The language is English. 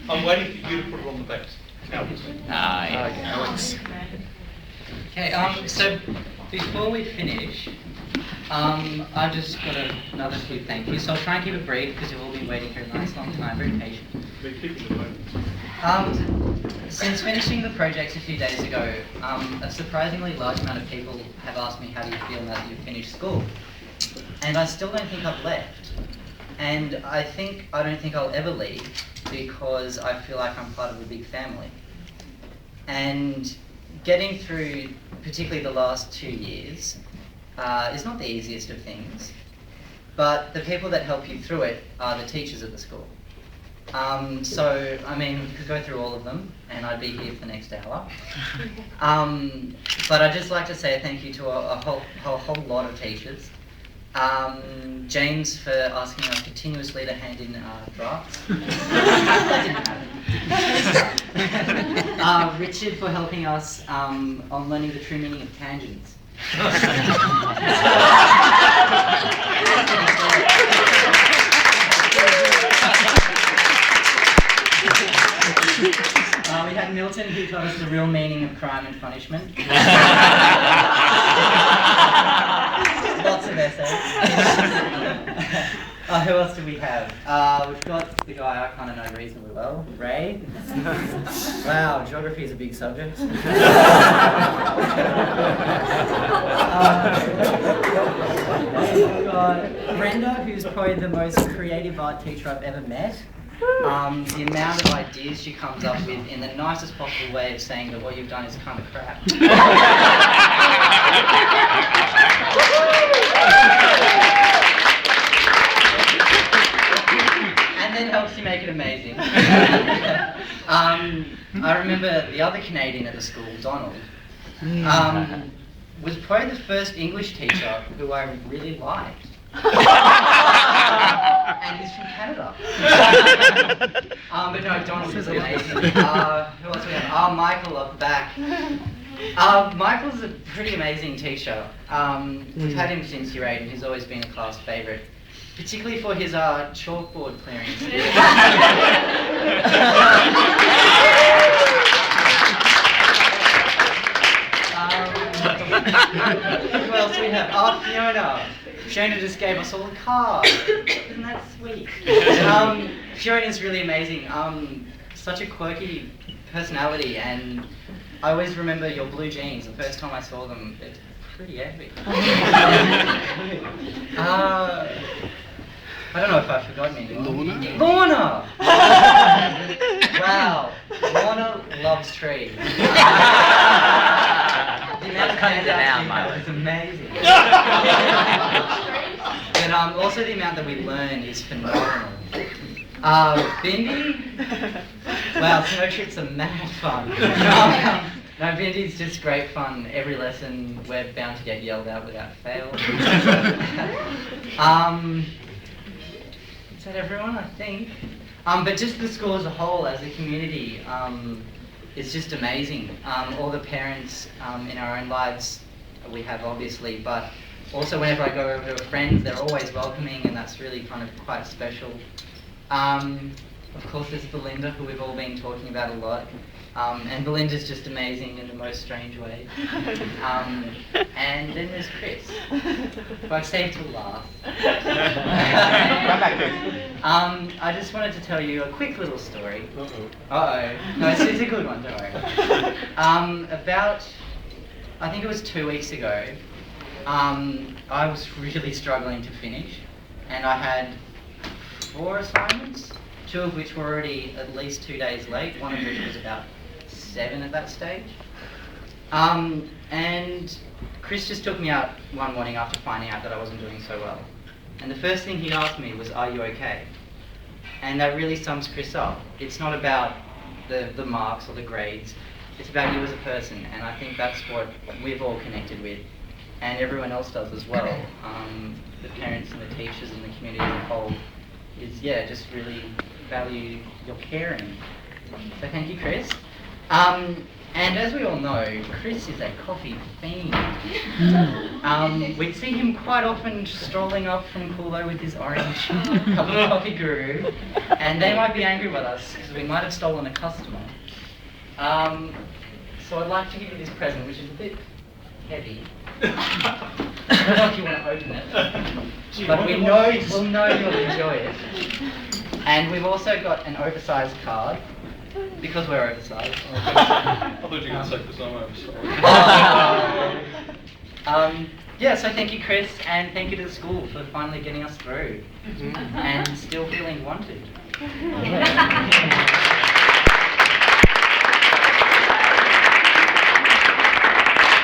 I'm waiting for you to put it on the base. Alex. Okay, so before we finish, I just got another quick thank you. So I'll try and keep it brief because you've all been waiting for a nice long time, very patient. Since finishing the projects a few days ago, a surprisingly large amount of people have asked me how do you feel now that you've finished school? And I still don't think I've left. And I don't think I'll ever leave because I feel like I'm part of a big family. And getting through, particularly the last 2 years, is not the easiest of things. But the people that help you through it are the teachers at the school. So, I mean, we could go through all of them, and I'd be here for the next hour. But I'd just like to say a thank you to a whole lot of teachers. James for asking us continuously to hand in drafts. That didn't happen. Richard for helping us on learning the true meaning of tangents. We had Milton who taught us the real meaning of crime and punishment. Lots of essays. Who else do we have? We've got the guy I kind of know reasonably well, Ray. Wow, geography is a big subject. We've got Brenda, who's probably the most creative art teacher I've ever met. The amount of ideas she comes up with in the nicest possible way of saying that what you've done is kind of crap. And then helps you make it amazing. I remember the other Canadian at the school, Donald, was probably the first English teacher who I really liked. And he's from Canada. But no, Donald was amazing. Who else do we have? Michael up the back. Michael's a pretty amazing teacher. We've had him since year 8 and he's always been a class favourite, particularly for his chalkboard clearings. Who else do we have? Fiona. Fiona just gave us all a card. Isn't that sweet? Fiona's really amazing. Such a quirky personality, and I always remember your blue jeans. The first time I saw them, they're pretty epic. I don't know if I've forgotten anyone. Lorna! Wow, Lorna loves trees. The amount of handouts is amazing. But also the amount that we learn is phenomenal. Bindi? Wow, snow trips are mad fun. No, Bindi's just great fun. Every lesson we're bound to get yelled at without fail. Is that everyone, I think? But just the school as a whole, as a community, it's just amazing. All the parents in our own lives we have obviously, but also whenever I go over to a friend, they're always welcoming, and that's really kind of quite special. Of course there's Belinda, who we've all been talking about a lot. And Belinda's just amazing in the most strange way. And then there's Chris, who I've saved till last. I just wanted to tell you a quick little story. Uh-oh. No, it's a good one, don't worry. About, I think it was 2 weeks ago, I was really struggling to finish, and I had 4 assignments, 2 of which were already at least 2 days late, one of which was about 7 at that stage. And Chris just took me out one morning after finding out that I wasn't doing so well. And the first thing he asked me was, "Are you okay?" And that really sums Chris up. It's not about the marks or the grades, it's about you as a person, and I think that's what we've all connected with, and everyone else does as well. The parents and the teachers and the community as a whole is, just really value your caring. So thank you, Chris. And as we all know, Chris is a coffee fiend. We'd see him quite often strolling up from Coolo with his orange cup of coffee guru, and they might be angry with us because we might have stolen a customer. So I'd like to give you this present, which is a bit heavy. I don't know if you want to open it, but we'll know you'll enjoy it. And we've also got an oversized card, because we're oversized. I thought you were going to say because I'm oversized. Yeah, so thank you, Chris, and thank you to the school for finally getting us through and still feeling wanted.